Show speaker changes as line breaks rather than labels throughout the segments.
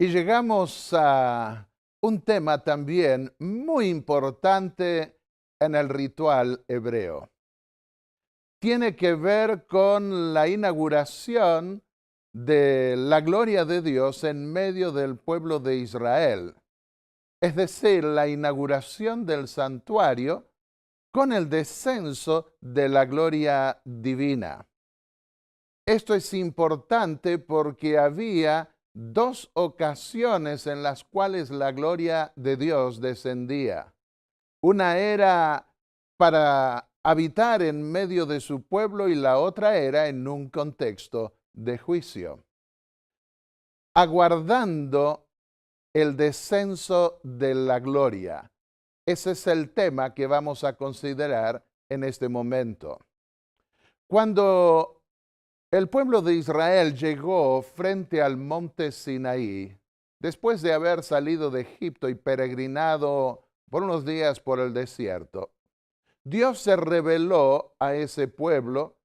Y llegamos a un tema también muy importante en el ritual hebreo. Tiene que ver con la inauguración de la gloria de Dios en medio del pueblo de Israel. Es decir, la inauguración del santuario con el descenso de la gloria divina. Esto es importante porque había dos ocasiones en las cuales la gloria de Dios descendía. Una era para habitar en medio de su pueblo y la otra era en un contexto de juicio, aguardando el descenso de la gloria. Ese es el tema que vamos a considerar en este momento. Cuando el pueblo de Israel llegó frente al monte Sinaí, después de haber salido de Egipto y peregrinado por unos días por el desierto. Dios se reveló a ese pueblo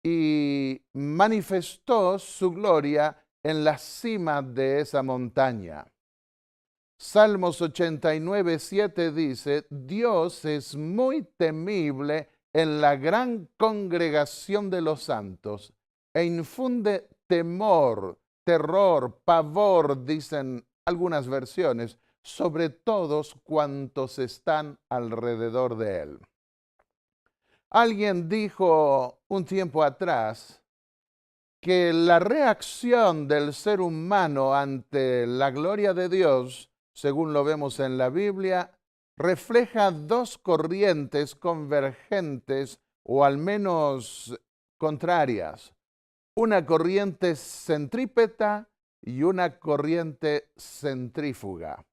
y manifestó su gloria en la cima de esa montaña. Salmos 89:7 dice, Dios es muy temible en la gran congregación de los santos e infunde temor, terror, pavor, dicen algunas versiones, sobre todos cuantos están alrededor de él. Alguien dijo un tiempo atrás que la reacción del ser humano ante la gloria de Dios, según lo vemos en la Biblia, refleja dos corrientes convergentes o al menos contrarias. Una corriente centrípeta y una corriente centrífuga.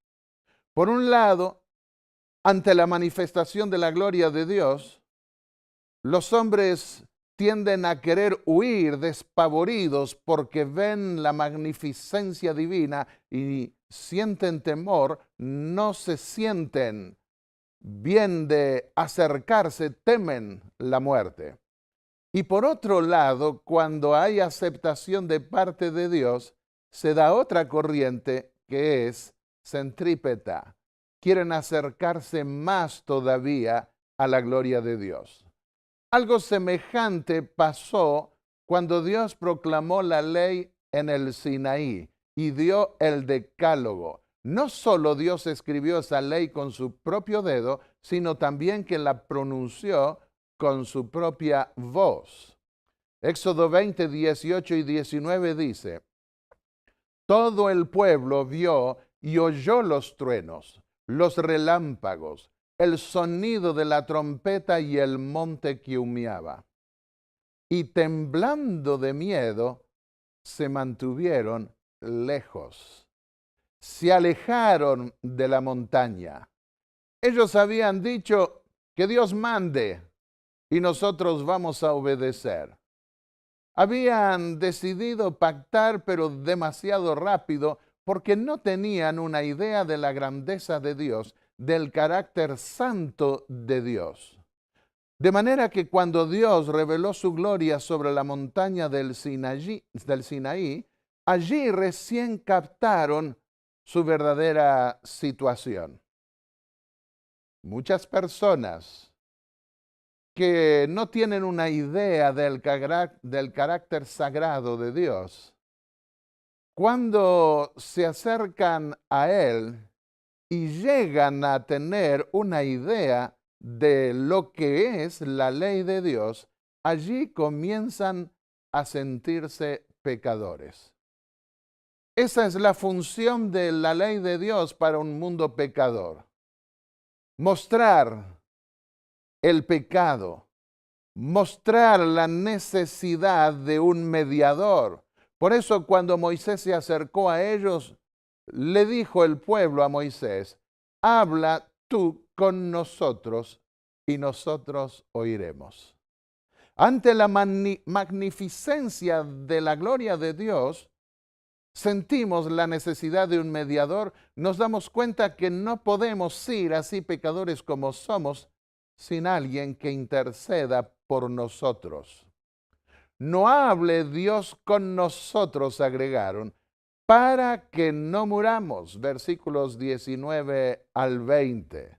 Por un lado, ante la manifestación de la gloria de Dios, los hombres tienden a querer huir despavoridos porque ven la magnificencia divina y sienten temor, no se sienten bien de acercarse, temen la muerte. Y por otro lado, cuando hay aceptación de parte de Dios, se da otra corriente que es centrípeta. Quieren acercarse más todavía a la gloria de Dios. Algo semejante pasó cuando Dios proclamó la ley en el Sinaí y dio el decálogo. No solo Dios escribió esa ley con su propio dedo, sino también que la pronunció con su propia voz. Éxodo 20, 18 y 19 dice, todo el pueblo vio y oyó los truenos, los relámpagos, el sonido de la trompeta y el monte que humeaba. Y temblando de miedo, se mantuvieron lejos. Se alejaron de la montaña. Ellos habían dicho que Dios mande y nosotros vamos a obedecer. Habían decidido pactar, pero demasiado rápido, porque no tenían una idea de la grandeza de Dios, del carácter santo de Dios. De manera que cuando Dios reveló su gloria sobre la montaña del Sinaí, allí recién captaron su verdadera situación. Muchas personas que no tienen una idea del carácter sagrado de Dios, cuando se acercan a Él y llegan a tener una idea de lo que es la ley de Dios, allí comienzan a sentirse pecadores. Esa es la función de la ley de Dios para un mundo pecador. Mostrar el pecado, mostrar la necesidad de un mediador. Por eso cuando Moisés se acercó a ellos, le dijo el pueblo a Moisés, habla tú con nosotros y nosotros oiremos. Ante la magnificencia de la gloria de Dios, sentimos la necesidad de un mediador, nos damos cuenta que no podemos ir así pecadores como somos sin alguien que interceda por nosotros. No hable Dios con nosotros, agregaron, para que no muramos. Versículos 19 al 20.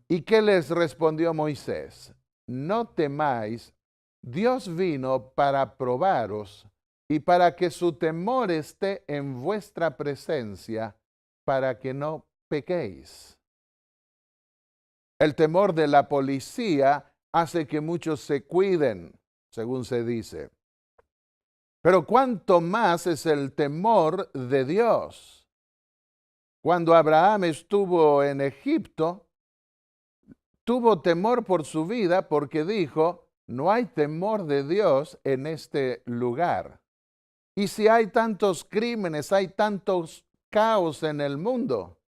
¿Y qué les respondió Moisés? No temáis, Dios vino para probaros y para que su temor esté en vuestra presencia, para que no pequéis. El temor de la policía hace que muchos se cuiden, según se dice. Pero cuánto más es el temor de Dios. Cuando Abraham estuvo en Egipto, tuvo temor por su vida porque dijo, no hay temor de Dios en este lugar. Y si hay tantos crímenes, hay tantos caos en el mundo,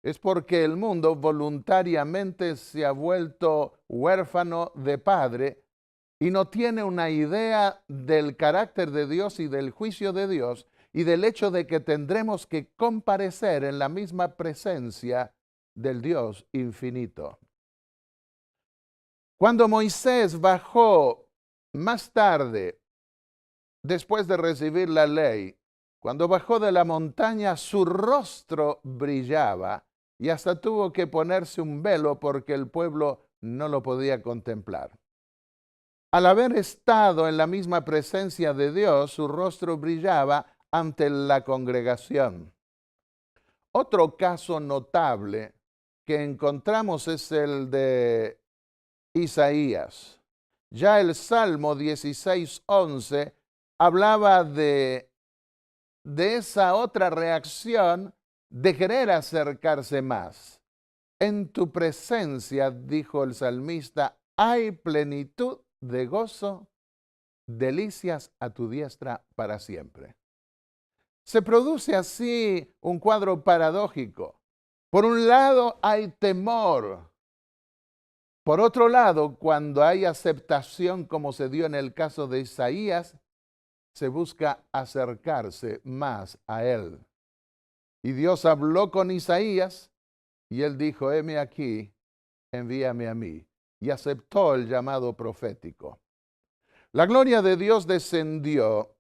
es porque el mundo voluntariamente se ha vuelto huérfano de padre y no tiene una idea del carácter de Dios y del juicio de Dios y del hecho de que tendremos que comparecer en la misma presencia del Dios infinito. Cuando Moisés bajó más tarde, después de recibir la ley, cuando bajó de la montaña, su rostro brillaba y hasta tuvo que ponerse un velo porque el pueblo no lo podía contemplar. Al haber estado en la misma presencia de Dios, su rostro brillaba ante la congregación. Otro caso notable que encontramos es el de Isaías. Ya el Salmo 16:11 hablaba de esa otra reacción de querer acercarse más. En tu presencia, dijo el salmista, hay plenitud de gozo, delicias a tu diestra para siempre. Se produce así un cuadro paradójico. Por un lado hay temor. Por otro lado, cuando hay aceptación, como se dio en el caso de Isaías, se busca acercarse más a él. Y Dios habló con Isaías y él dijo, heme aquí, envíame a mí. Y aceptó el llamado profético. La gloria de Dios descendió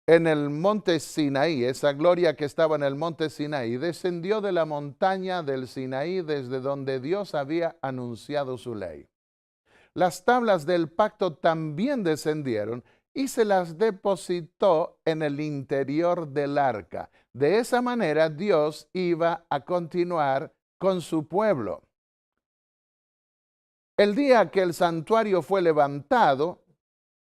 en el monte Sinaí, esa gloria que estaba en el monte Sinaí, descendió de la montaña del Sinaí desde donde Dios había anunciado su ley. Las tablas del pacto también descendieron y se las depositó en el interior del arca. De esa manera Dios iba a continuar con su pueblo. El día que el santuario fue levantado,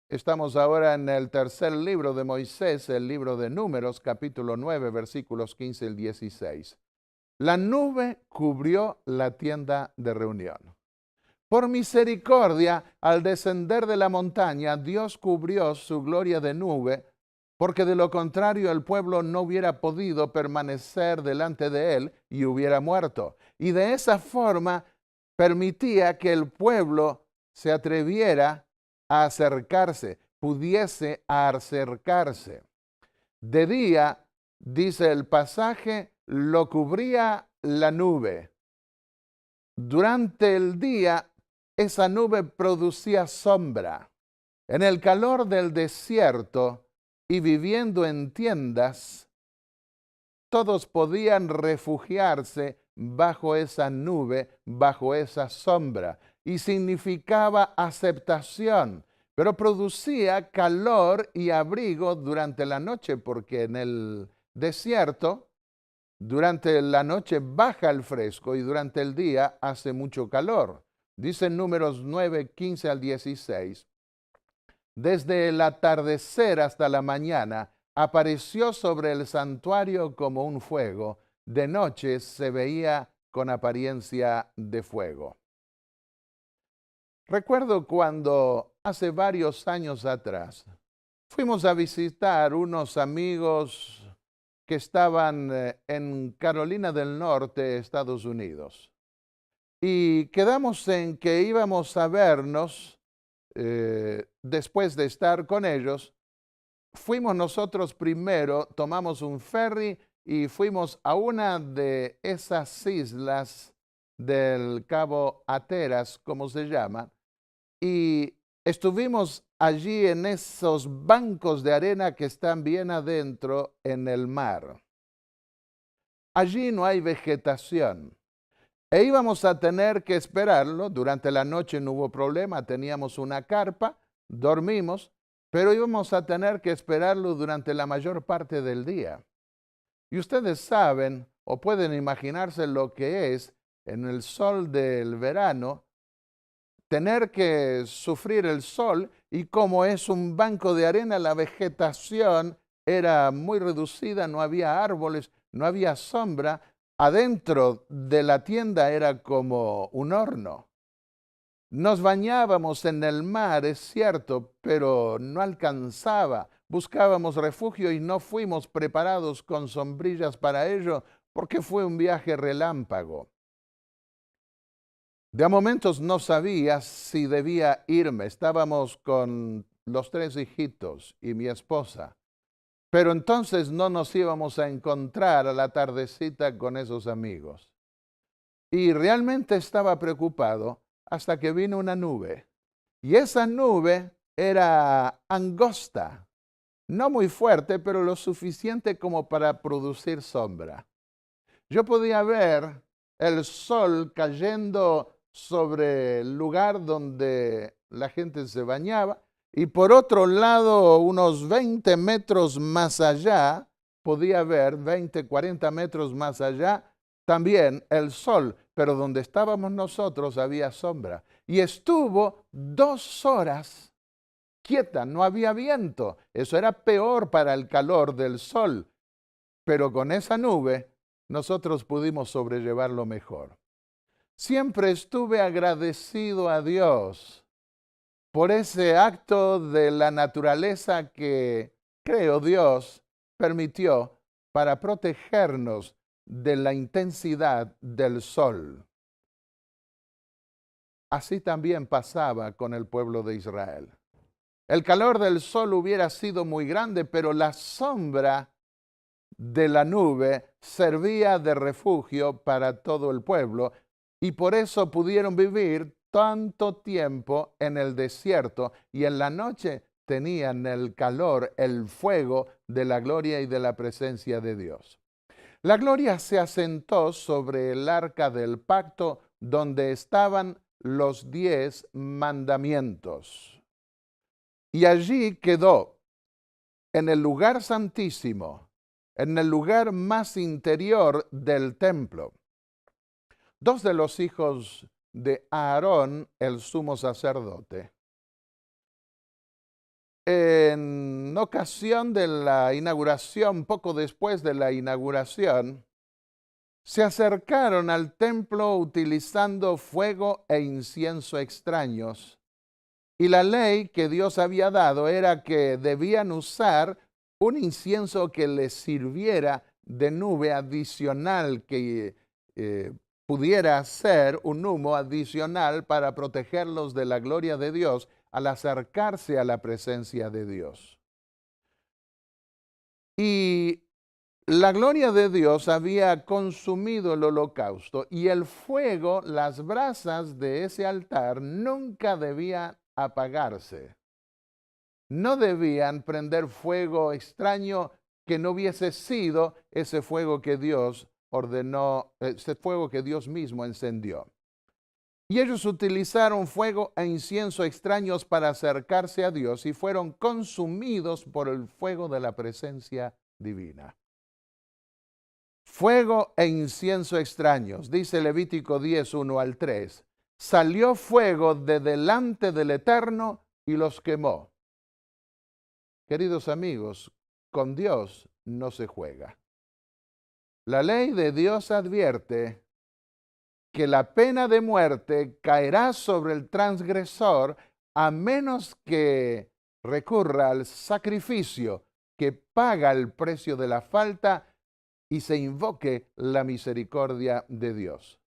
estamos ahora en el tercer libro de Moisés, el libro de Números, capítulo 9, versículos 15 al 16. La nube cubrió la tienda de reunión. Por misericordia, al descender de la montaña, Dios cubrió su gloria de nube, porque de lo contrario el pueblo no hubiera podido permanecer delante de él y hubiera muerto. Y de esa forma permitía que el pueblo se atreviera a acercarse, pudiese acercarse. De día, dice el pasaje, lo cubría la nube. Durante el día, esa nube producía sombra. En el calor del desierto y viviendo en tiendas, todos podían refugiarse bajo esa nube, bajo esa sombra, y significaba aceptación, pero producía calor y abrigo durante la noche, porque en el desierto, durante la noche baja el fresco y durante el día hace mucho calor. Dice en Números 9, 15 al 16, desde el atardecer hasta la mañana, apareció sobre el santuario como un fuego. De noche se veía con apariencia de fuego. Recuerdo cuando hace varios años atrás fuimos a visitar unos amigos que estaban en Carolina del Norte, Estados Unidos. Y quedamos en que íbamos a vernos después de estar con ellos. Fuimos nosotros primero, tomamos un ferry y fuimos a una de esas islas del Cabo Hatteras, como se llama, y estuvimos allí en esos bancos de arena que están bien adentro en el mar. Allí no hay vegetación. E íbamos a tener que esperarlo. Durante la noche no hubo problema, teníamos una carpa, dormimos, pero íbamos a tener que esperarlo durante la mayor parte del día. Y ustedes saben o pueden imaginarse lo que es en el sol del verano tener que sufrir el sol, y como es un banco de arena, la vegetación era muy reducida, no había árboles, no había sombra. Adentro de la tienda era como un horno. Nos bañábamos en el mar, es cierto, pero no alcanzaba. Buscábamos refugio y no fuimos preparados con sombrillas para ello, porque fue un viaje relámpago. De a momentos no sabía si debía irme. Estábamos con los 3 hijitos y mi esposa. Pero entonces no nos íbamos a encontrar a la tardecita con esos amigos. Y realmente estaba preocupado hasta que vino una nube. Y esa nube era angosta, no muy fuerte, pero lo suficiente como para producir sombra. Yo podía ver el sol cayendo sobre el lugar donde la gente se bañaba, y por otro lado, unos 20 metros más allá, podía ver 20, 40 metros más allá, también el sol, pero donde estábamos nosotros había sombra. Y estuvo 2 horas quieta, no había viento. Eso era peor para el calor del sol, pero con esa nube nosotros pudimos sobrellevarlo mejor. Siempre estuve agradecido a Dios por ese acto de la naturaleza que, creo, Dios permitió para protegernos de la intensidad del sol. Así también pasaba con el pueblo de Israel. El calor del sol hubiera sido muy grande, pero la sombra de la nube servía de refugio para todo el pueblo, y por eso pudieron vivir tanto tiempo en el desierto, y en la noche tenían el calor, el fuego de la gloria y de la presencia de Dios. La gloria se asentó sobre el arca del pacto, donde estaban los 10 mandamientos. Y allí quedó, en el lugar santísimo, en el lugar más interior del templo. 2 de los hijos de Aarón, el sumo sacerdote. En ocasión de la inauguración, poco después de la inauguración, se acercaron al templo utilizando fuego e incienso extraños. Y la ley que Dios había dado era que debían usar un incienso que les sirviera de nube adicional, que pudiera ser un humo adicional para protegerlos de la gloria de Dios al acercarse a la presencia de Dios. Y la gloria de Dios había consumido el holocausto, y el fuego, las brasas de ese altar nunca debían apagarse. No debían prender fuego extraño que no hubiese sido ese fuego que Dios ordenó, ese fuego que Dios mismo encendió. Y ellos utilizaron fuego e incienso extraños para acercarse a Dios, y fueron consumidos por el fuego de la presencia divina. Fuego e incienso extraños, dice Levítico 10, 1 al 3. Salió fuego de delante del Eterno y los quemó. Queridos amigos, con Dios no se juega. La ley de Dios advierte que la pena de muerte caerá sobre el transgresor a menos que recurra al sacrificio que paga el precio de la falta y se invoque la misericordia de Dios.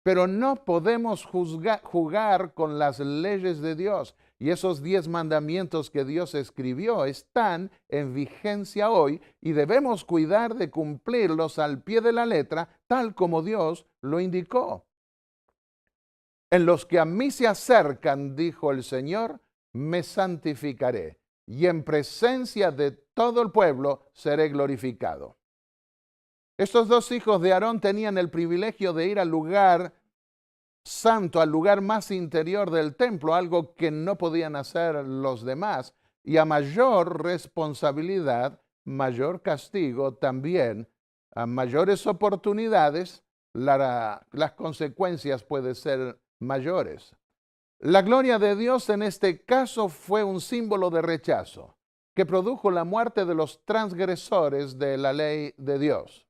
Pero no podemos jugar con las leyes de Dios. Y esos 10 mandamientos que Dios escribió están en vigencia hoy, y debemos cuidar de cumplirlos al pie de la letra, tal como Dios lo indicó. En los que a mí se acercan, dijo el Señor, me santificaré, y en presencia de todo el pueblo seré glorificado. Estos dos hijos de Aarón tenían el privilegio de ir al lugar santo, al lugar más interior del templo, algo que no podían hacer los demás, y a mayor responsabilidad, mayor castigo también, a mayores oportunidades, las consecuencias pueden ser mayores. La gloria de Dios en este caso fue un símbolo de rechazo que produjo la muerte de los transgresores de la ley de Dios.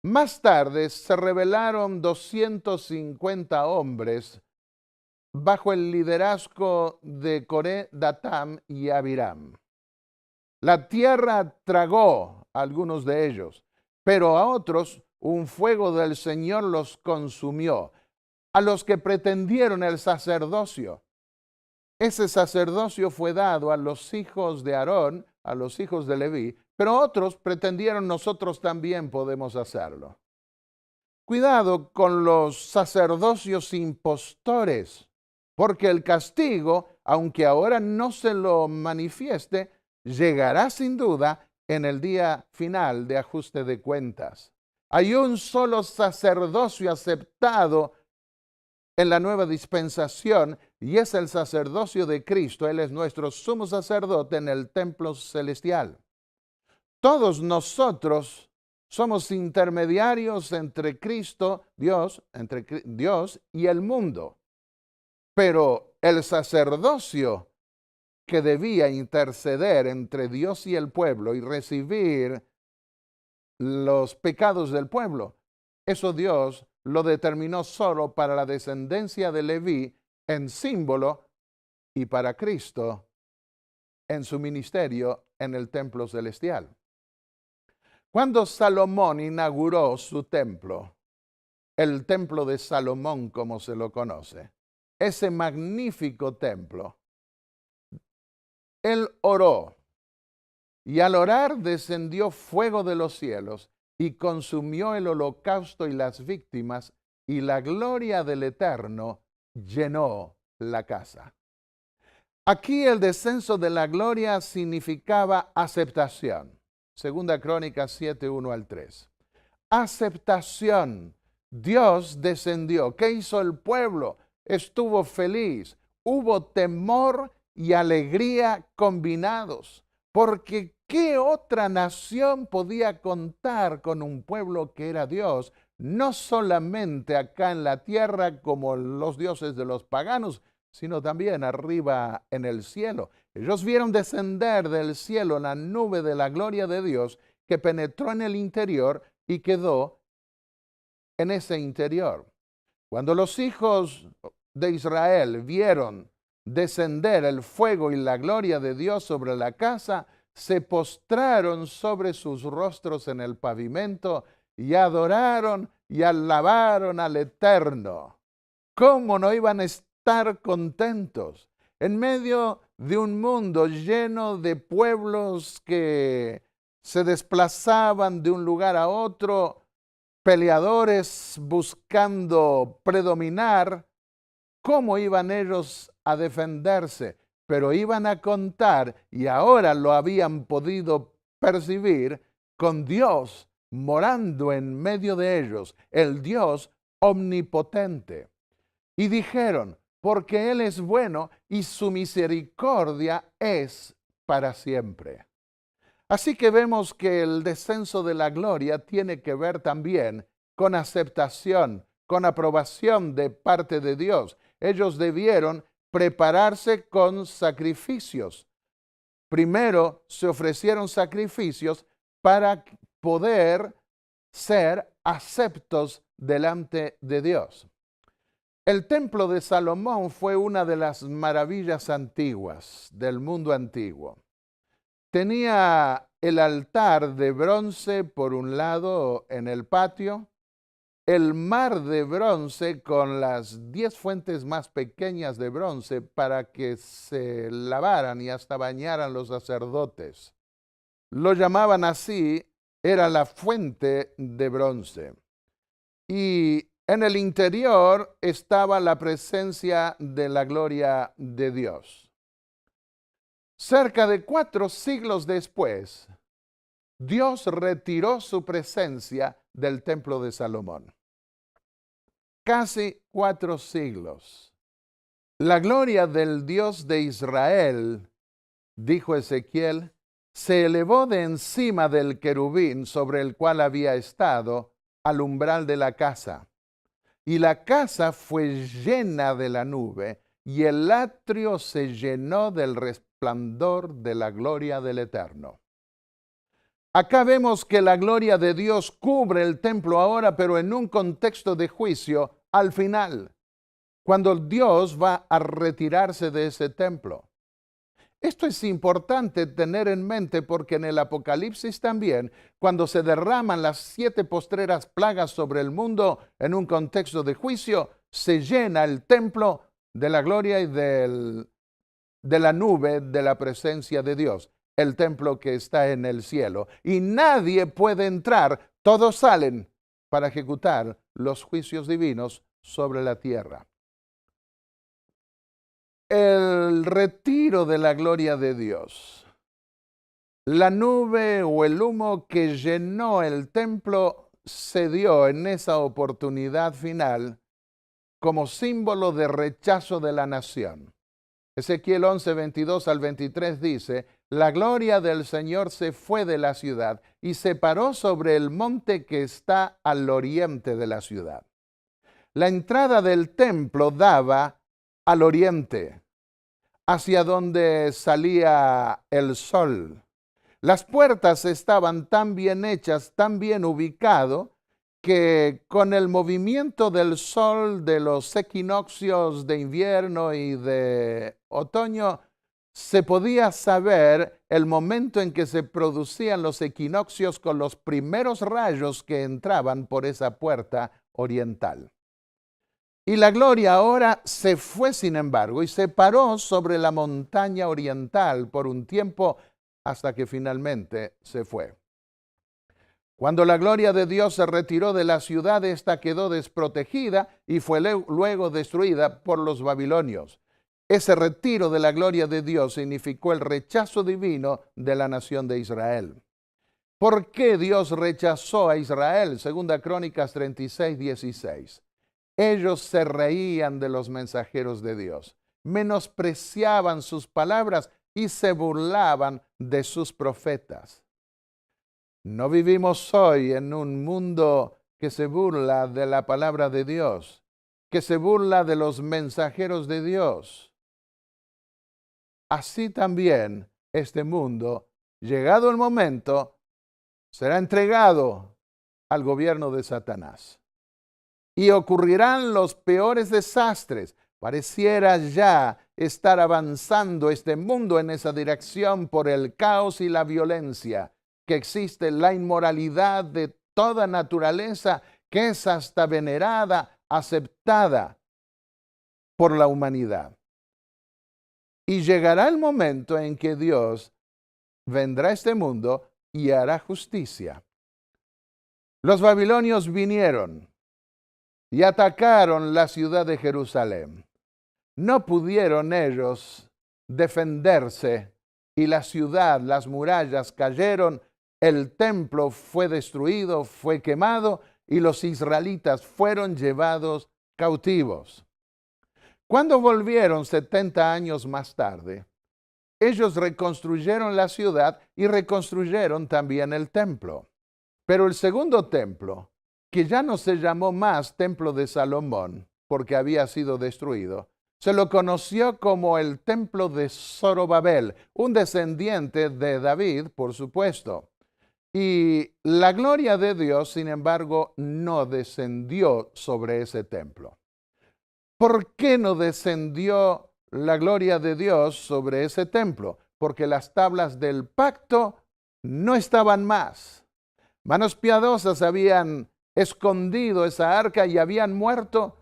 Más tarde se rebelaron 250 hombres bajo el liderazgo de Coré, Datam y Abiram. La tierra tragó a algunos de ellos, pero a otros un fuego del Señor los consumió. A los que pretendieron el sacerdocio, ese sacerdocio fue dado a los hijos de Aarón, a los hijos de Leví, pero otros pretendieron nosotros también podemos hacerlo. Cuidado con los sacerdocios impostores, porque el castigo, aunque ahora no se lo manifieste, llegará sin duda en el día final de ajuste de cuentas. Hay un solo sacerdocio aceptado en la nueva dispensación, y es el sacerdocio de Cristo. Él es nuestro sumo sacerdote en el templo celestial. Todos nosotros somos intermediarios entre Cristo, Dios, entre Dios y el mundo. Pero el sacerdocio que debía interceder entre Dios y el pueblo y recibir los pecados del pueblo, eso Dios lo determinó solo para la descendencia de Leví en símbolo y para Cristo en su ministerio en el templo celestial. Cuando Salomón inauguró su templo, el templo de Salomón como se lo conoce, ese magnífico templo, él oró y al orar descendió fuego de los cielos y consumió el holocausto y las víctimas, y la gloria del Eterno llenó la casa. Aquí el descenso de la gloria significaba aceptación. Segunda Crónicas 7, 1 al 3. Aceptación. Dios descendió. ¿Qué hizo el pueblo? Estuvo feliz. Hubo temor y alegría combinados. Porque ¿qué otra nación podía contar con un pueblo que era Dios? No solamente acá en la tierra como los dioses de los paganos, sino también arriba en el cielo. Ellos vieron descender del cielo la nube de la gloria de Dios que penetró en el interior y quedó en ese interior. Cuando los hijos de Israel vieron descender el fuego y la gloria de Dios sobre la casa, se postraron sobre sus rostros en el pavimento y adoraron y alabaron al Eterno. ¿Cómo no iban a estar contentos en medio de un mundo lleno de pueblos que se desplazaban de un lugar a otro, peleadores buscando predominar? ¿Cómo iban ellos a defenderse? Pero iban a contar, y ahora lo habían podido percibir, con Dios morando en medio de ellos, el Dios omnipotente. Y dijeron, porque Él es bueno y su misericordia es para siempre. Así que vemos que el descenso de la gloria tiene que ver también con aceptación, con aprobación de parte de Dios. Ellos debieron prepararse con sacrificios. Primero se ofrecieron sacrificios para poder ser aceptos delante de Dios. El templo de Salomón fue una de las maravillas antiguas del mundo antiguo. Tenía el altar de bronce por un lado en el patio, el mar de bronce con las 10 fuentes más pequeñas de bronce para que se lavaran y hasta bañaran los sacerdotes. Lo llamaban así, era la fuente de bronce. Y En el interior estaba la presencia de la gloria de Dios. Cerca de 4 siglos después, Dios retiró su presencia del templo de Salomón. Casi 4 siglos. La gloria del Dios de Israel, dijo Ezequiel, se elevó de encima del querubín sobre el cual había estado al umbral de la casa. Y la casa fue llena de la nube, y el atrio se llenó del resplandor de la gloria del Eterno. Acá vemos que la gloria de Dios cubre el templo ahora, pero en un contexto de juicio al final, cuando Dios va a retirarse de ese templo. Esto es importante tener en mente porque en el Apocalipsis también, cuando se derraman las 7 postreras plagas sobre el mundo en un contexto de juicio, se llena el templo de la gloria y de la nube de la presencia de Dios, el templo que está en el cielo. Y nadie puede entrar, todos salen para ejecutar los juicios divinos sobre la tierra. El retiro de la gloria de Dios. La nube o el humo que llenó el templo se dio en esa oportunidad final como símbolo de rechazo de la nación. Ezequiel 11, 22 al 23 dice, la gloria del Señor se fue de la ciudad y se paró sobre el monte que está al oriente de la ciudad. La entrada del templo daba al oriente, hacia donde salía el sol. Las puertas estaban tan bien hechas, tan bien ubicado, que con el movimiento del sol de los equinoccios de invierno y de otoño, se podía saber el momento en que se producían los equinoccios con los primeros rayos que entraban por esa puerta oriental. Y la gloria ahora se fue, sin embargo, y se paró sobre la montaña oriental por un tiempo hasta que finalmente se fue. Cuando la gloria de Dios se retiró de la ciudad, ésta quedó desprotegida y fue luego destruida por los babilonios. Ese retiro de la gloria de Dios significó el rechazo divino de la nación de Israel. ¿Por qué Dios rechazó a Israel? Segunda Crónicas 36, 16. Ellos se reían de los mensajeros de Dios, menospreciaban sus palabras y se burlaban de sus profetas. No vivimos hoy en un mundo que se burla de la palabra de Dios, que se burla de los mensajeros de Dios. Así también este mundo, llegado el momento, será entregado al gobierno de Satanás. Y ocurrirán los peores desastres. Pareciera ya estar avanzando este mundo en esa dirección por el caos y la violencia que existe, la inmoralidad de toda naturaleza que es hasta venerada, aceptada por la humanidad. Y llegará el momento en que Dios vendrá a este mundo y hará justicia. Los babilonios vinieron y atacaron la ciudad de Jerusalén. No pudieron ellos defenderse y la ciudad, las murallas cayeron, el templo fue destruido, fue quemado y los israelitas fueron llevados cautivos. Cuando volvieron 70 años más tarde, ellos reconstruyeron la ciudad y reconstruyeron también el templo. Pero el segundo templo, que ya no se llamó más Templo de Salomón, porque había sido destruido, se lo conoció como el Templo de Zorobabel, un descendiente de David, por supuesto. Y la gloria de Dios, sin embargo, no descendió sobre ese templo. ¿Por qué no descendió la gloria de Dios sobre ese templo? Porque las tablas del pacto no estaban más. Manos piadosas habían escondido esa arca y habían muerto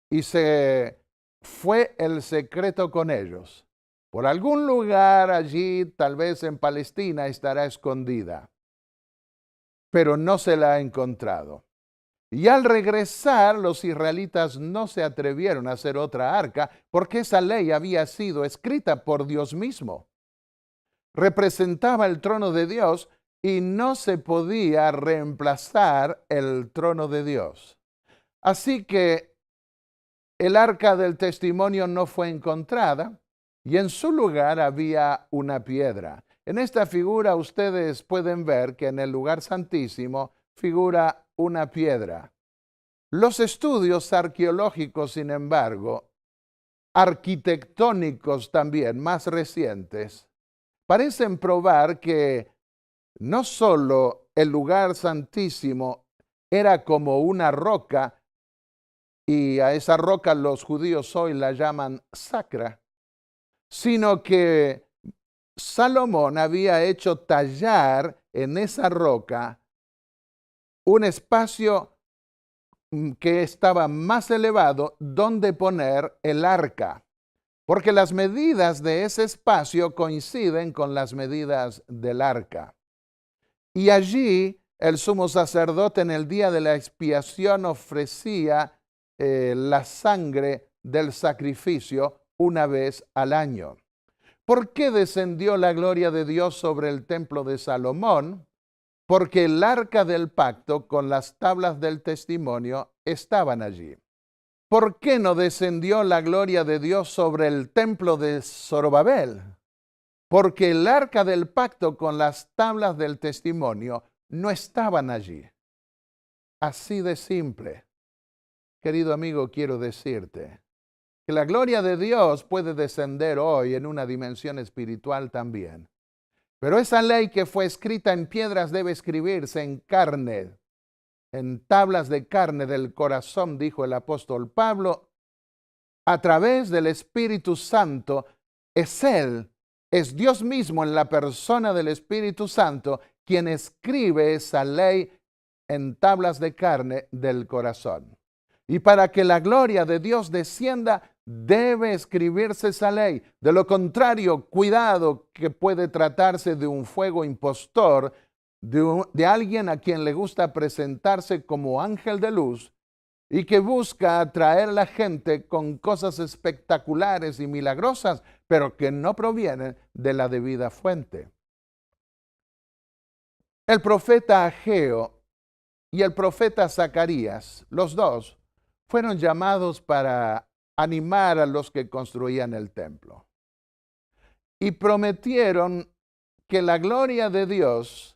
y se fue el secreto con ellos. Por algún lugar allí, tal vez en Palestina, estará escondida, pero no se la ha encontrado. Y al regresar, los israelitas no se atrevieron a hacer otra arca porque esa ley había sido escrita por Dios mismo. Representaba el trono de Dios y no se podía reemplazar el trono de Dios. Así que el arca del testimonio no fue encontrada y en su lugar había una piedra. En esta figura ustedes pueden ver que en el lugar santísimo figura una piedra. Los estudios arqueológicos, sin embargo, arquitectónicos también, más recientes, parecen probar que no solo el lugar santísimo era como una roca, y a esa roca los judíos hoy la llaman sacra, sino que Salomón había hecho tallar en esa roca un espacio que estaba más elevado donde poner el arca, porque las medidas de ese espacio coinciden con las medidas del arca. Y allí el sumo sacerdote en el día de la expiación ofrecía la sangre del sacrificio una vez al año. ¿Por qué descendió la gloria de Dios sobre el templo de Salomón? Porque el arca del pacto con las tablas del testimonio estaban allí. ¿Por qué no descendió la gloria de Dios sobre el templo de Zorobabel? Porque el arca del pacto con las tablas del testimonio no estaban allí. Así de simple. Querido amigo, quiero decirte que la gloria de Dios puede descender hoy en una dimensión espiritual también. Pero esa ley que fue escrita en piedras debe escribirse en carne, en tablas de carne del corazón, dijo el apóstol Pablo, a través del Espíritu Santo. Es Él, es Dios mismo en la persona del Espíritu Santo quien escribe esa ley en tablas de carne del corazón. Y para que la gloria de Dios descienda, debe escribirse esa ley. De lo contrario, cuidado, que puede tratarse de un fuego impostor, de alguien a quien le gusta presentarse como ángel de luz y que busca atraer a la gente con cosas espectaculares y milagrosas, pero que no provienen de la debida fuente. El profeta Ageo y el profeta Zacarías, los dos, fueron llamados para animar a los que construían el templo. Y prometieron que la gloria de Dios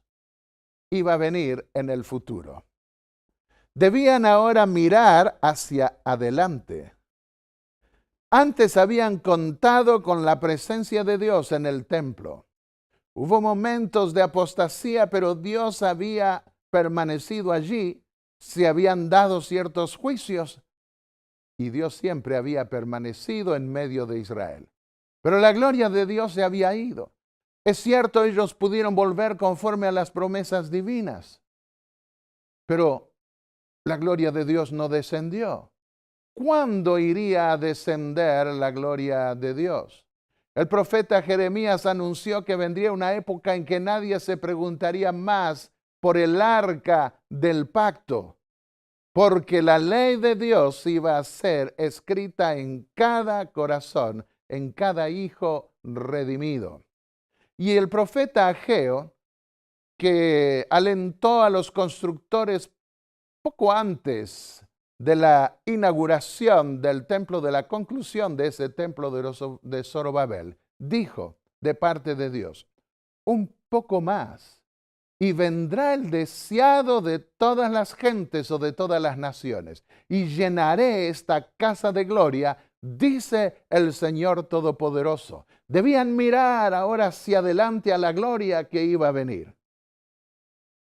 iba a venir en el futuro. Debían ahora mirar hacia adelante. Antes habían contado con la presencia de Dios en el templo. Hubo momentos de apostasía, pero Dios había permanecido allí. Se habían dado ciertos juicios y Dios siempre había permanecido en medio de Israel. Pero la gloria de Dios se había ido. Es cierto, ellos pudieron volver conforme a las promesas divinas, pero la gloria de Dios no descendió. ¿Cuándo iría a descender la gloria de Dios? El profeta Jeremías anunció que vendría una época en que nadie se preguntaría más por el arca del pacto, porque la ley de Dios iba a ser escrita en cada corazón, en cada hijo redimido. Y el profeta Ageo, que alentó a los constructores poco antes de la inauguración del templo, de la conclusión de ese templo de Zorobabel, dijo de parte de Dios: un poco más, y vendrá el deseado de todas las gentes o de todas las naciones, y llenaré esta casa de gloria, dice el Señor Todopoderoso. Debían mirar ahora hacia adelante a la gloria que iba a venir.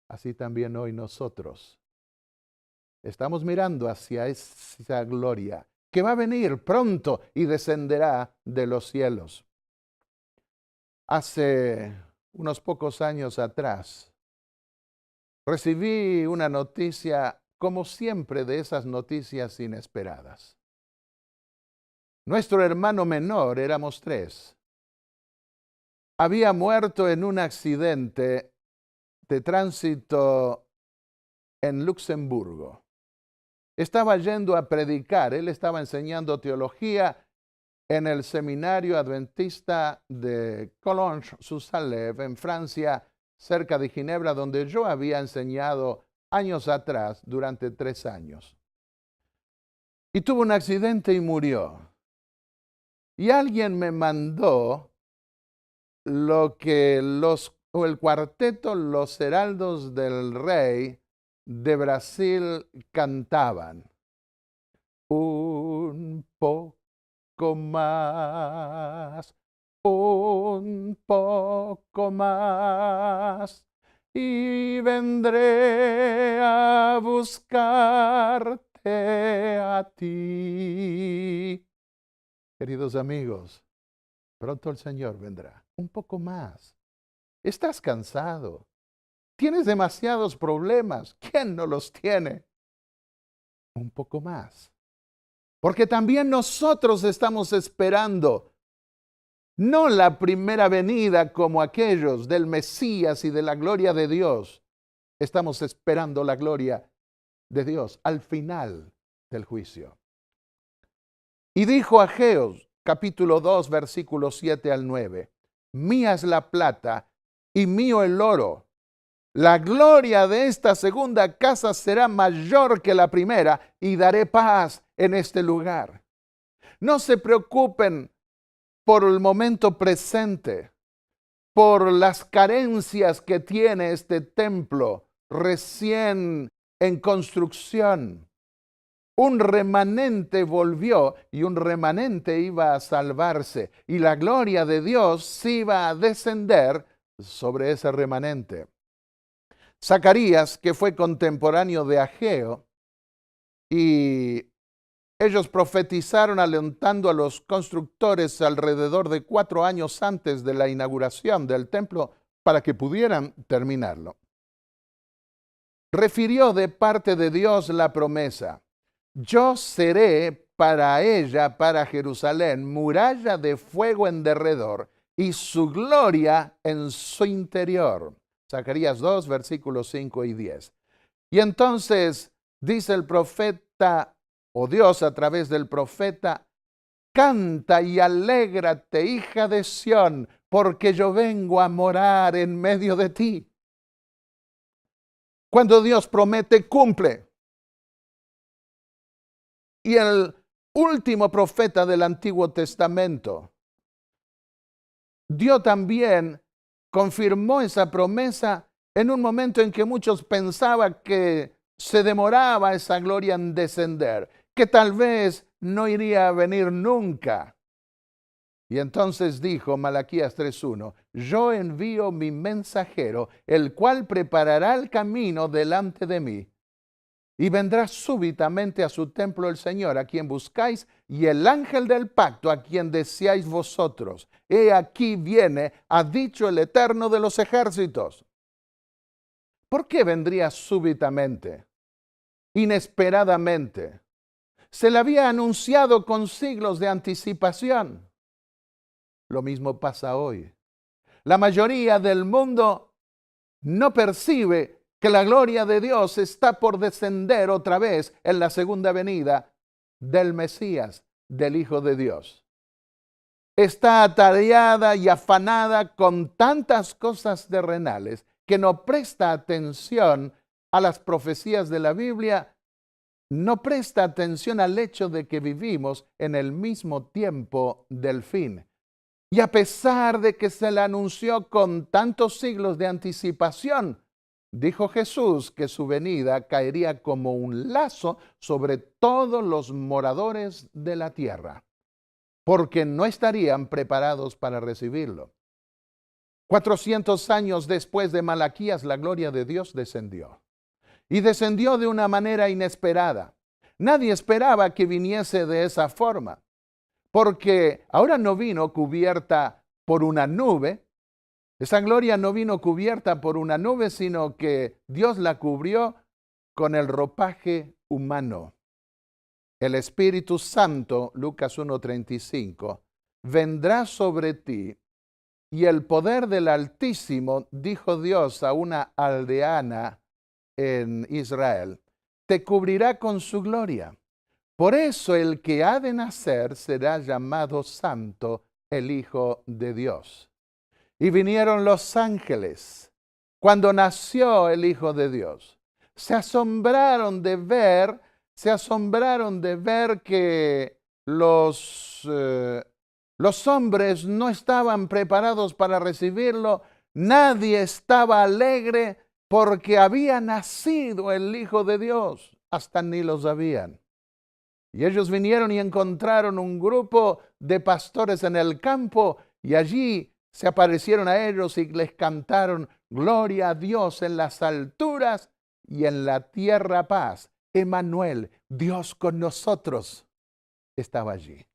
Así también hoy nosotros estamos mirando hacia esa gloria que va a venir pronto y descenderá de los cielos. Hace unos pocos años atrás, recibí una noticia, como siempre, de esas noticias inesperadas. Nuestro hermano menor, éramos 3, había muerto en un accidente de tránsito en Luxemburgo. estaba yendo a predicar. Él estaba enseñando teología en el seminario adventista de Collonges-sur-Salève, en Francia, cerca de Ginebra, donde yo había enseñado años atrás, durante 3 años. Y tuvo un accidente y murió. Y alguien me mandó lo que el cuarteto Los Heraldos del Rey de Brasil cantaban. Un poco más, un poco más, y vendré a buscarte a ti. Queridos amigos, pronto el Señor vendrá. Un poco más. ¿Estás cansado? ¿Tienes demasiados problemas? ¿Quién no los tiene? Un poco más. Porque también nosotros estamos esperando no la primera venida como aquellos del Mesías y de la gloria de Dios. Estamos esperando la gloria de Dios al final del juicio. Y dijo Ageo, capítulo 2, versículos 7 al 9, mía es la plata y mío el oro. La gloria de esta segunda casa será mayor que la primera y daré paz en este lugar. No se preocupen por el momento presente, por las carencias que tiene este templo recién en construcción. Un remanente volvió y un remanente iba a salvarse y la gloria de Dios sí iba a descender sobre ese remanente. Zacarías, que fue contemporáneo de Ageo, y ellos profetizaron alentando a los constructores alrededor de 4 años antes de la inauguración del templo para que pudieran terminarlo. Refirió de parte de Dios la promesa: yo seré para ella, para Jerusalén, muralla de fuego en derredor y su gloria en su interior. Zacarías 2, versículos 5 y 10. Y entonces dice el profeta, o Dios a través del profeta: canta y alégrate, hija de Sión, porque yo vengo a morar en medio de ti. Cuando Dios promete, cumple. Y el último profeta del Antiguo Testamento Dios también confirmó esa promesa en un momento en que muchos pensaban que se demoraba esa gloria en descender, que tal vez no iría a venir nunca. Y entonces dijo Malaquías 3:1, yo envío mi mensajero, el cual preparará el camino delante de mí. Y vendrá súbitamente a su templo el Señor, a quien buscáis, y el ángel del pacto, a quien deseáis vosotros. He aquí viene, ha dicho el Eterno de los ejércitos. ¿Por qué vendría súbitamente, inesperadamente? Se le había anunciado con siglos de anticipación. Lo mismo pasa hoy. La mayoría del mundo no percibe que la gloria de Dios está por descender otra vez en la segunda venida del Mesías, del Hijo de Dios. Está atareada y afanada con tantas cosas terrenales que no presta atención a las profecías de la Biblia, no presta atención al hecho de que vivimos en el mismo tiempo del fin. Y a pesar de que se le anunció con tantos siglos de anticipación, dijo Jesús que su venida caería como un lazo sobre todos los moradores de la tierra, porque no estarían preparados para recibirlo. 400 años después de Malaquías, la gloria de Dios descendió. Y descendió de una manera inesperada. Nadie esperaba que viniese de esa forma, porque ahora no vino cubierta por una nube. Esa gloria no vino cubierta por una nube, sino que Dios la cubrió con el ropaje humano. El Espíritu Santo, Lucas 1:35, vendrá sobre ti y el poder del Altísimo, dijo Dios a una aldeana en Israel, te cubrirá con su gloria. Por eso el que ha de nacer será llamado Santo, el Hijo de Dios. Y vinieron los ángeles cuando nació el Hijo de Dios. Se asombraron de ver que los hombres no estaban preparados para recibirlo. Nadie estaba alegre porque había nacido el Hijo de Dios. Hasta ni lo sabían. Y ellos vinieron y encontraron un grupo de pastores en el campo y allí se aparecieron a ellos y les cantaron: gloria a Dios en las alturas y en la tierra paz. Emmanuel, Dios con nosotros, estaba allí.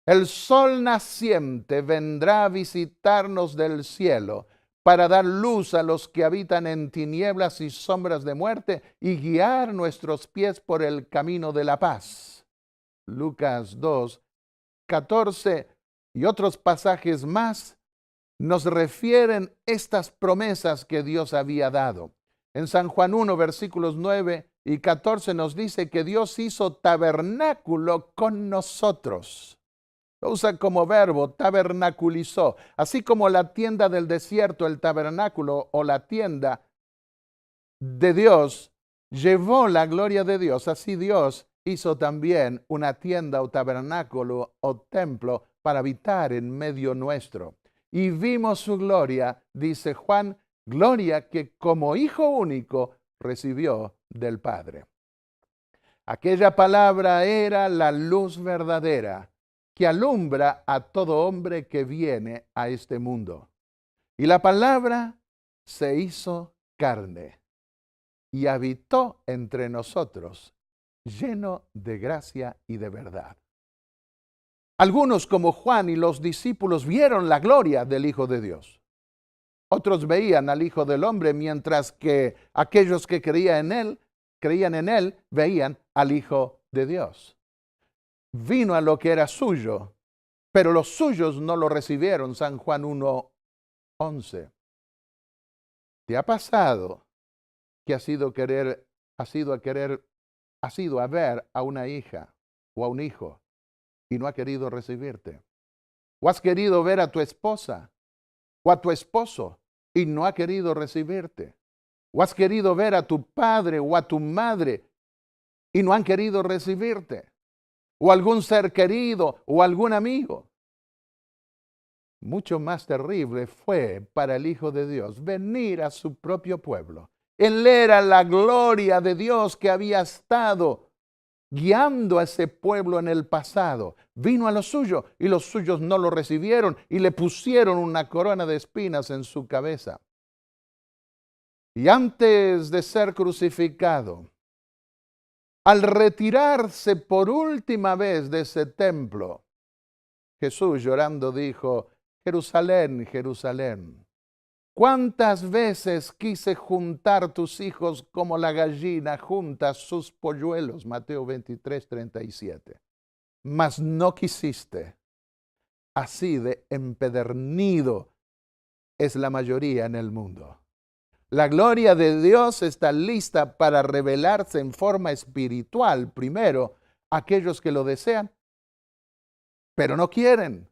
El sol naciente vendrá a visitarnos del cielo para dar luz a los que habitan en tinieblas y sombras de muerte y guiar nuestros pies por el camino de la paz. Lucas 2, 14 y otros pasajes más nos refieren estas promesas que Dios había dado. En San Juan 1, versículos 9 y 14 nos dice que Dios hizo tabernáculo con nosotros. Lo usa como verbo, tabernaculizó. Así como la tienda del desierto, el tabernáculo o la tienda de Dios llevó la gloria de Dios, así Dios hizo también una tienda o tabernáculo o templo para habitar en medio nuestro. Y vimos su gloria, dice Juan, gloria que como Hijo único recibió del Padre. Aquella palabra era la luz verdadera que alumbra a todo hombre que viene a este mundo. Y la palabra se hizo carne y habitó entre nosotros, lleno de gracia y de verdad. Algunos, como Juan y los discípulos, vieron la gloria del Hijo de Dios. Otros veían al Hijo del Hombre, mientras que aquellos que creían en él, veían al Hijo de Dios. Vino a lo que era suyo, pero los suyos no lo recibieron. San Juan 1:11. ¿Te ha pasado que has ido a ver a una hija o a un hijo y no ha querido recibirte? ¿O has querido ver a tu esposa o a tu esposo y no ha querido recibirte? ¿O has querido ver a tu padre o a tu madre y no han querido recibirte? ¿O algún ser querido o algún amigo? Mucho más terrible fue para el Hijo de Dios venir a su propio pueblo. Él era la gloria de Dios que había estado guiando a ese pueblo en el pasado. Vino a lo suyo y los suyos no lo recibieron y le pusieron una corona de espinas en su cabeza. Y antes de ser crucificado, al retirarse por última vez de ese templo, Jesús llorando dijo: Jerusalén, Jerusalén, ¿cuántas veces quise juntar tus hijos como la gallina junta sus polluelos? Mateo 23:37. Mas no quisiste. Así de empedernido es la mayoría en el mundo. La gloria de Dios está lista para revelarse en forma espiritual primero a aquellos que lo desean, pero no quieren.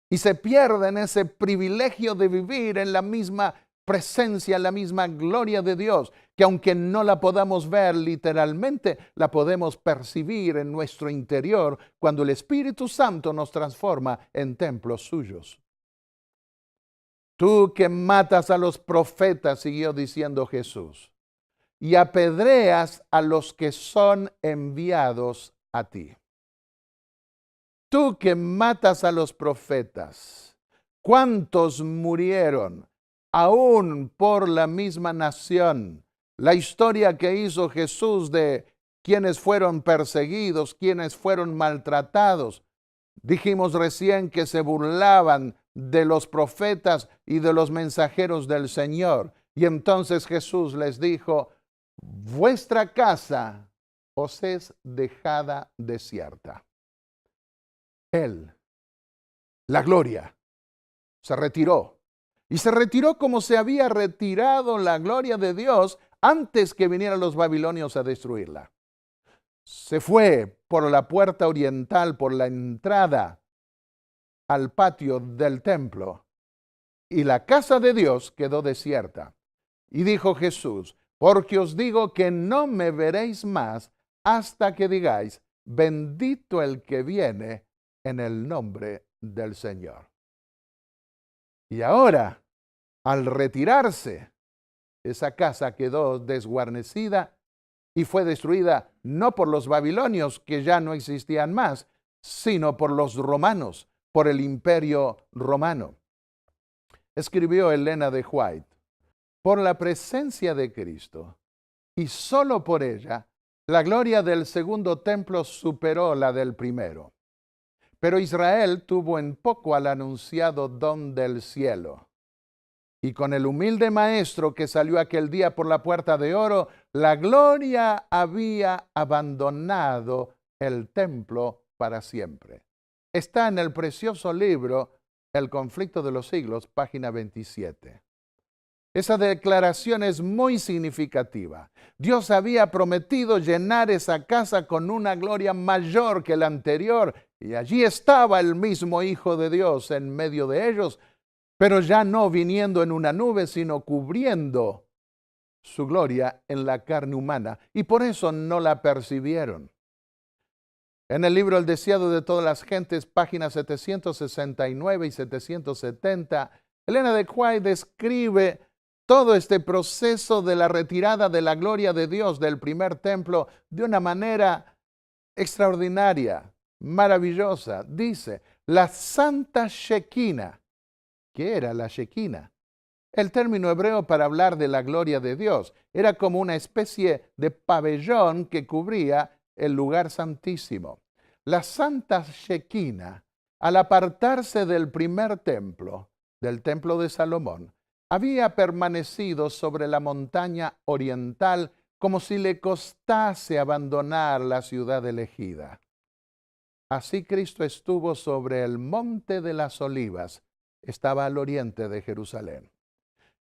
Y se pierden ese privilegio de vivir en la misma presencia, en la misma gloria de Dios, que aunque no la podamos ver literalmente, la podemos percibir en nuestro interior cuando el Espíritu Santo nos transforma en templos suyos. Tú que matas a los profetas, siguió diciendo Jesús, y apedreas a los que son enviados a ti. Tú que matas a los profetas, ¿cuántos murieron aún por la misma nación? La historia que hizo Jesús de quienes fueron perseguidos, quienes fueron maltratados. Dijimos recién que se burlaban de los profetas y de los mensajeros del Señor. Y entonces Jesús les dijo: vuestra casa os es dejada desierta. Él, la gloria, se retiró. Y se retiró como se había retirado la gloria de Dios antes que vinieran los babilonios a destruirla. Se fue por la puerta oriental, por la entrada al patio del templo, y la casa de Dios quedó desierta. Y dijo Jesús: porque os digo que no me veréis más hasta que digáis: bendito el que viene en el nombre del Señor. Y ahora, al retirarse, esa casa quedó desguarnecida y fue destruida no por los babilonios, que ya no existían más, sino por los romanos, por el imperio romano. Escribió Elena de White: por la presencia de Cristo, y solo por ella, la gloria del segundo templo superó la del primero. Pero Israel tuvo en poco al anunciado don del cielo. Y con el humilde maestro que salió aquel día por la puerta de oro, la gloria había abandonado el templo para siempre. Está en el precioso libro El conflicto de los siglos, página 27. Esa declaración es muy significativa. Dios había prometido llenar esa casa con una gloria mayor que la anterior, y allí estaba el mismo Hijo de Dios en medio de ellos, pero ya no viniendo en una nube, sino cubriendo su gloria en la carne humana, y por eso no la percibieron. En el libro El deseado de todas las gentes, páginas 769 y 770, Elena de White describe todo este proceso de la retirada de la gloria de Dios del primer templo de una manera extraordinaria, maravillosa. Dice: la Santa Shekinah. ¿Qué era la Shekinah? El término hebreo para hablar de la gloria de Dios. Era como una especie de pabellón que cubría el lugar santísimo. La Santa Shekinah, al apartarse del primer templo, del templo de Salomón, había permanecido sobre la montaña oriental como si le costase abandonar la ciudad elegida. Así Cristo estuvo sobre el monte de las Olivas, estaba al oriente de Jerusalén,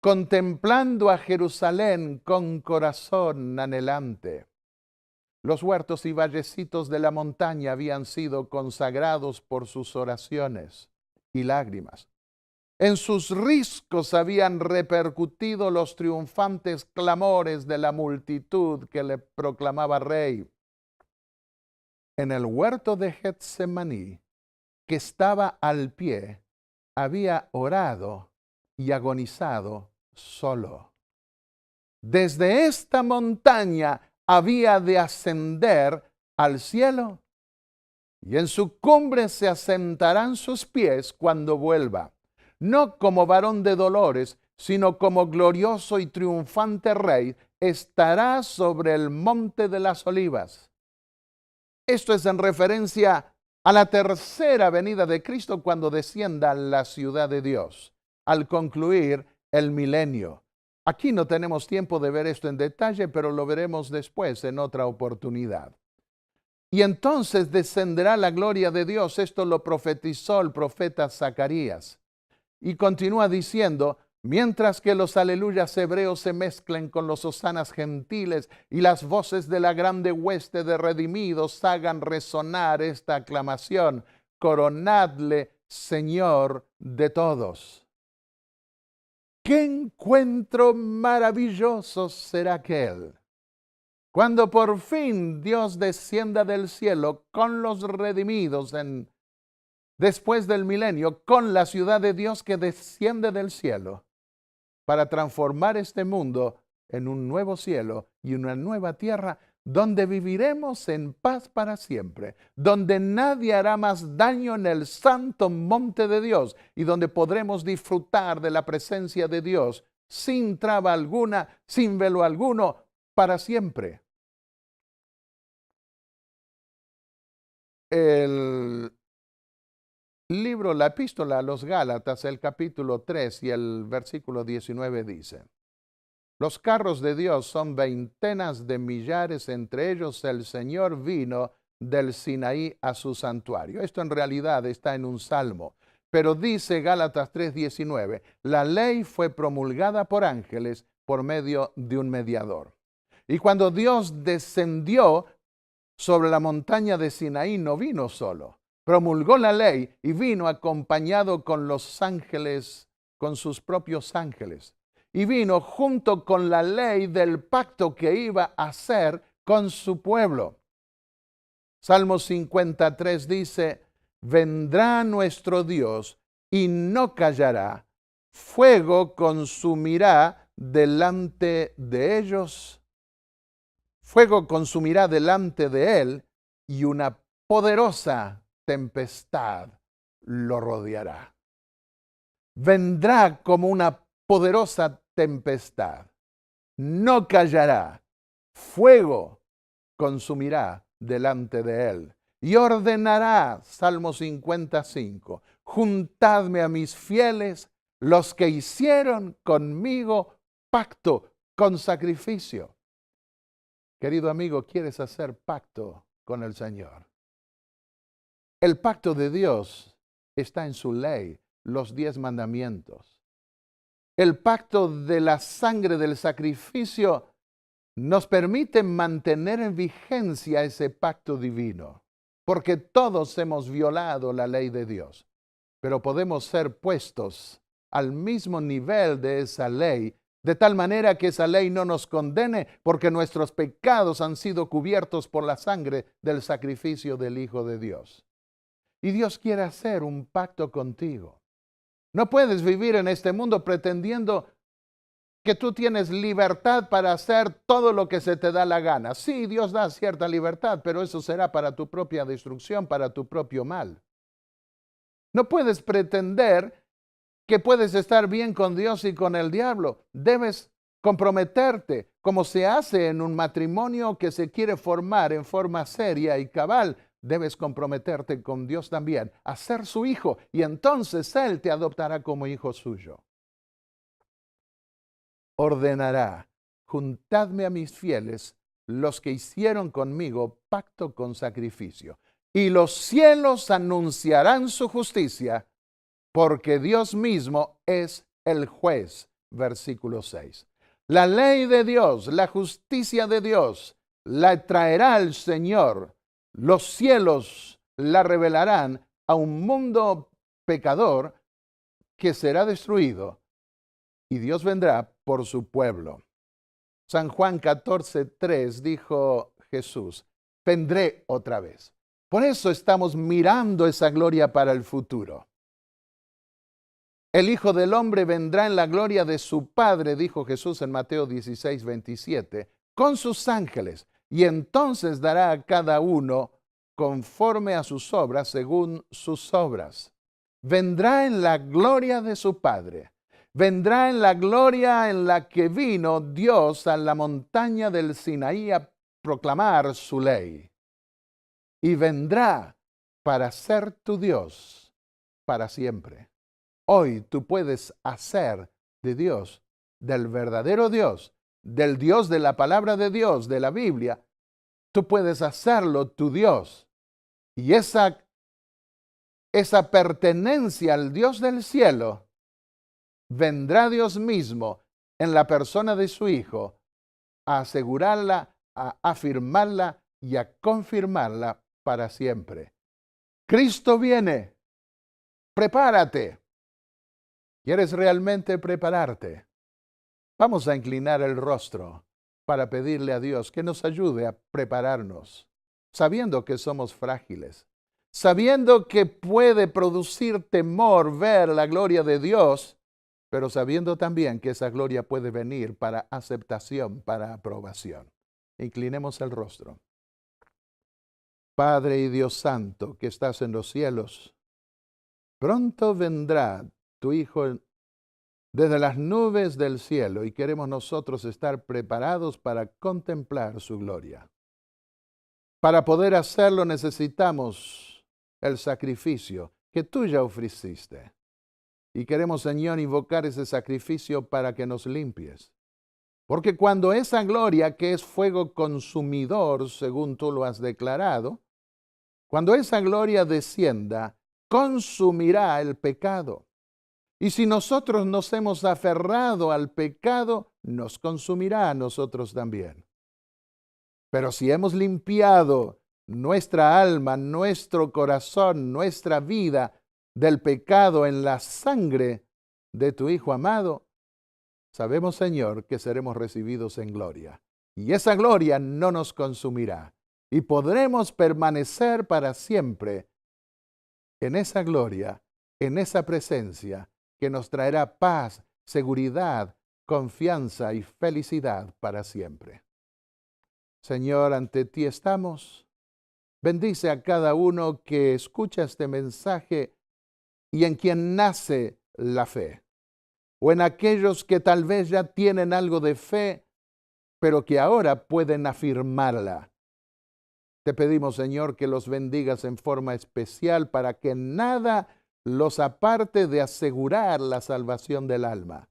contemplando a Jerusalén con corazón anhelante. Los huertos y vallecitos de la montaña habían sido consagrados por sus oraciones y lágrimas. En sus riscos habían repercutido los triunfantes clamores de la multitud que le proclamaba rey. En el huerto de Getsemaní, que estaba al pie, había orado y agonizado solo. Desde esta montaña había de ascender al cielo, y en su cumbre se asentarán sus pies cuando vuelva, no como varón de dolores, sino como glorioso y triunfante rey, estará sobre el monte de las Olivas. Esto es en referencia a la tercera venida de Cristo, cuando descienda a la ciudad de Dios, al concluir el milenio. Aquí no tenemos tiempo de ver esto en detalle, pero lo veremos después en otra oportunidad. Y entonces descenderá la gloria de Dios. Esto lo profetizó el profeta Zacarías. Y continúa diciendo: mientras que los aleluyas hebreos se mezclen con los hosanas gentiles y las voces de la grande hueste de redimidos hagan resonar esta aclamación: coronadle Señor de todos. ¡Qué encuentro maravilloso será aquel! Cuando por fin Dios descienda del cielo con los redimidos después del milenio, con la ciudad de Dios que desciende del cielo para transformar este mundo en un nuevo cielo y una nueva tierra, donde viviremos en paz para siempre, donde nadie hará más daño en el santo monte de Dios y donde podremos disfrutar de la presencia de Dios sin traba alguna, sin velo alguno, para siempre. El libro, la epístola a los Gálatas, el capítulo 3 y el versículo 19 dice: los carros de Dios son veintenas de millares, entre ellos el Señor vino del Sinaí a su santuario. Esto en realidad está en un salmo, pero dice Gálatas 3:19, la ley fue promulgada por ángeles, por medio de un mediador. Y cuando Dios descendió sobre la montaña de Sinaí, no vino solo. Promulgó la ley y vino acompañado con los ángeles, con sus propios ángeles. Y vino junto con la ley del pacto que iba a hacer con su pueblo. Salmo 53 dice, vendrá nuestro Dios y no callará, fuego consumirá delante de ellos, fuego consumirá delante de él y una poderosa tempestad lo rodeará. Vendrá como una poderosa tempestad, no callará, fuego consumirá delante de él. Y ordenará, Salmo 55, juntadme a mis fieles, los que hicieron conmigo pacto con sacrificio. Querido amigo, ¿quieres hacer pacto con el Señor? El pacto de Dios está en su ley, los 10 mandamientos. El pacto de la sangre del sacrificio nos permite mantener en vigencia ese pacto divino, porque todos hemos violado la ley de Dios, pero podemos ser puestos al mismo nivel de esa ley, de tal manera que esa ley no nos condene, porque nuestros pecados han sido cubiertos por la sangre del sacrificio del Hijo de Dios. Y Dios quiere hacer un pacto contigo. No puedes vivir en este mundo pretendiendo que tú tienes libertad para hacer todo lo que se te da la gana. Sí, Dios da cierta libertad, pero eso será para tu propia destrucción, para tu propio mal. No puedes pretender que puedes estar bien con Dios y con el diablo. Debes comprometerte, como se hace en un matrimonio que se quiere formar en forma seria y cabal. Debes comprometerte con Dios también, a ser su hijo, y entonces Él te adoptará como hijo suyo. Ordenará, juntadme a mis fieles, los que hicieron conmigo pacto con sacrificio, y los cielos anunciarán su justicia, porque Dios mismo es el juez. Versículo 6. La ley de Dios, la justicia de Dios, la traerá el Señor. Los cielos la revelarán a un mundo pecador que será destruido, y Dios vendrá por su pueblo. San Juan 14:3 dijo Jesús, vendré otra vez. Por eso estamos mirando esa gloria para el futuro. El Hijo del Hombre vendrá en la gloria de su Padre, dijo Jesús en Mateo 16:27, con sus ángeles, y entonces dará a cada uno conforme a sus obras, según sus obras. Vendrá en la gloria de su Padre. Vendrá en la gloria en la que vino Dios a la montaña del Sinaí a proclamar su ley. Y vendrá para ser tu Dios para siempre. Hoy tú puedes hacer de Dios, del verdadero Dios, del Dios de la palabra de Dios, de la Biblia, tú puedes hacerlo tu Dios. Y esa pertenencia al Dios del cielo, vendrá Dios mismo en la persona de su Hijo a asegurarla, a afirmarla y a confirmarla para siempre. Cristo viene. Prepárate. ¿Quieres realmente prepararte? Vamos a inclinar el rostro para pedirle a Dios que nos ayude a prepararnos, sabiendo que somos frágiles, sabiendo que puede producir temor ver la gloria de Dios, pero sabiendo también que esa gloria puede venir para aceptación, para aprobación. Inclinemos el rostro. Padre y Dios Santo, que estás en los cielos, pronto vendrá tu Hijo desde las nubes del cielo y queremos nosotros estar preparados para contemplar su gloria. Para poder hacerlo necesitamos el sacrificio que tú ya ofreciste. Y queremos, Señor, invocar ese sacrificio para que nos limpies. Porque cuando esa gloria, que es fuego consumidor, según tú lo has declarado, cuando esa gloria descienda, consumirá el pecado. Y si nosotros nos hemos aferrado al pecado, nos consumirá a nosotros también. Pero si hemos limpiado nuestra alma, nuestro corazón, nuestra vida del pecado en la sangre de tu Hijo amado, sabemos, Señor, que seremos recibidos en gloria. Y esa gloria no nos consumirá. Y podremos permanecer para siempre en esa gloria, en esa presencia que nos traerá paz, seguridad, confianza y felicidad para siempre. Señor, ante ti estamos. Bendice a cada uno que escucha este mensaje y en quien nace la fe. O en aquellos que tal vez ya tienen algo de fe, pero que ahora pueden afirmarla. Te pedimos, Señor, que los bendigas en forma especial para que nada los aparte de asegurar la salvación del alma.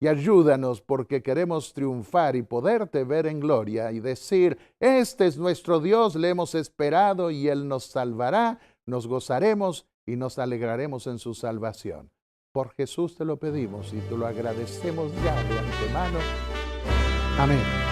Y ayúdanos porque queremos triunfar y poderte ver en gloria y decir, este es nuestro Dios, le hemos esperado y Él nos salvará, nos gozaremos y nos alegraremos en su salvación. Por Jesús te lo pedimos y te lo agradecemos ya de antemano. Amén.